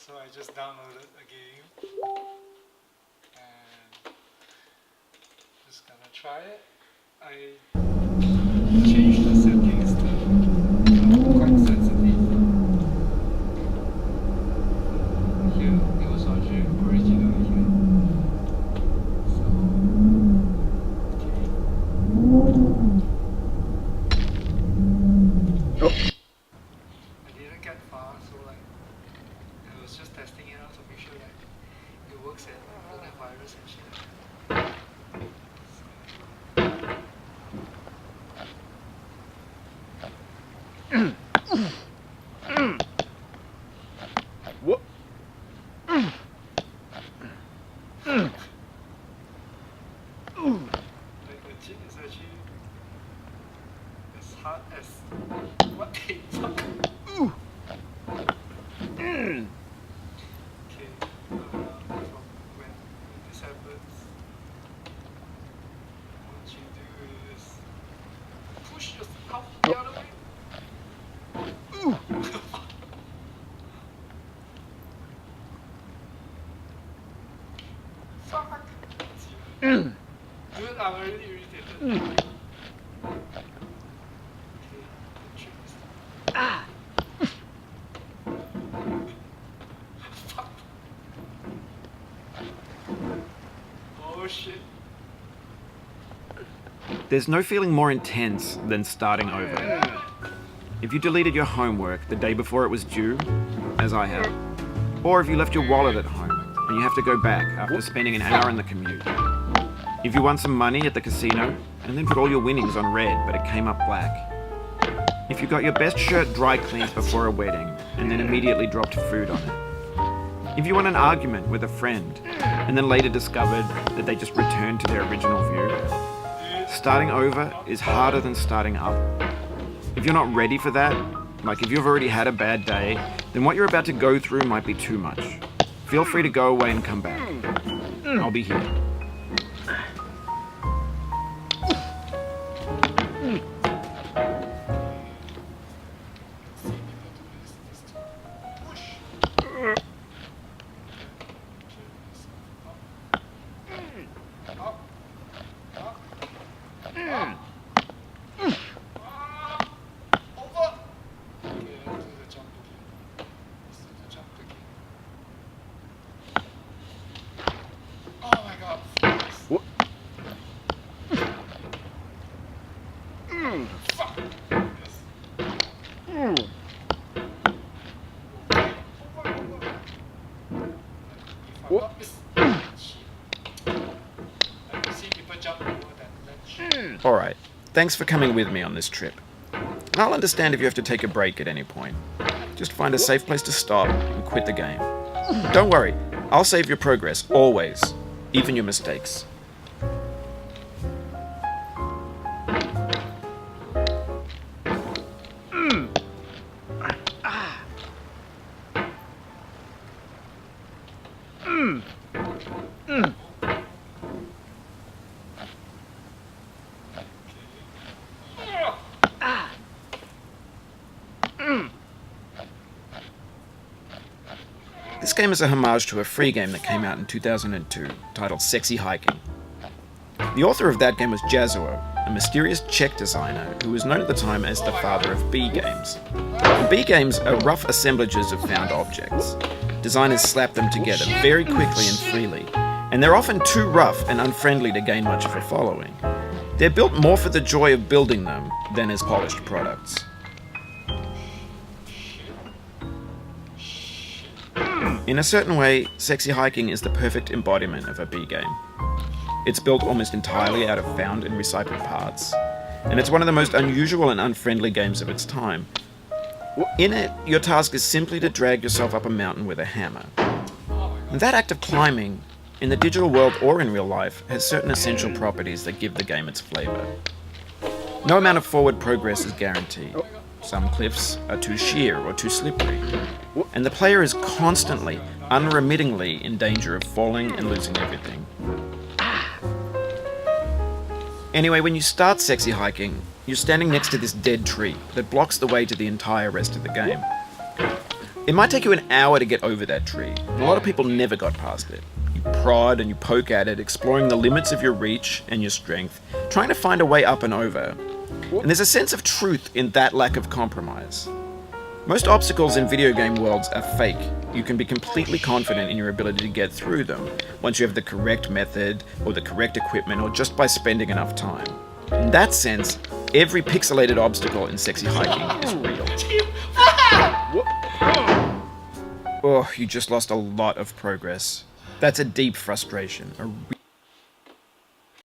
So I just downloaded a game and just gonna try it. I changed the settings to quite sensitive. Here it was original here. So okay. I didn't get far, so like I was just testing it out to make sure that it works and don't have virus and shit. What? Like legit is actually as hard as what the fuck? Okay, from when this happens, what you do is push yourself the other way. Fuck! Dude, I'm already irritated. Okay, the trick is fuck! Oh shit. There's no feeling more intense than starting over. If you deleted your homework the day before it was due, as I have, or if you left your wallet at home and you have to go back after spending an hour in the commute. If you won some money at the casino and then put all your winnings on red but it came up black. If you got your best shirt dry cleaned before a wedding and then immediately dropped food on it. If you won an argument with a friend and then later discovered that they just returned to their original view. Starting over is harder than starting up. If you're not ready for that, like if you've already had a bad day, then what you're about to go through might be too much. Feel free to go away and come back. I'll be here. Alright, thanks for coming with me on this trip. I'll understand if you have to take a break at any point. Just find a safe place to stop and quit the game. Don't worry, I'll save your progress, always, even your mistakes. This game is a homage to a free game that came out in 2002, titled Sexy Hiking. The author of that game was Jazuo, a mysterious Czech designer who was known at the time as the father of B games. B games are rough assemblages of found objects. Designers slap them together very quickly and freely, and they're often too rough and unfriendly to gain much of a following. They're built more for the joy of building them than as polished products. In a certain way, Sexy Hiking is the perfect embodiment of a B game. It's built almost entirely out of found and recycled parts, and it's one of the most unusual and unfriendly games of its time. In it, your task is simply to drag yourself up a mountain with a hammer. And that act of climbing, in the digital world or in real life, has certain essential properties that give the game its flavor. No amount of forward progress is guaranteed. Some cliffs are too sheer or too slippery, and the player is constantly, unremittingly in danger of falling and losing everything. Anyway, when you start Sexy Hiking, you're standing next to this dead tree that blocks the way to the entire rest of the game. It might take you an hour to get over that tree, and a lot of people never got past it. You prod and you poke at it, exploring the limits of your reach and your strength, trying to find a way up and over. And there's a sense of truth in that lack of compromise. Most obstacles in video game worlds are fake. You can be completely confident in your ability to get through them once you have the correct method or the correct equipment or just by spending enough time. In that sense, every pixelated obstacle in Sexy Hiking is real. Oh, you just lost a lot of progress. That's a deep frustration.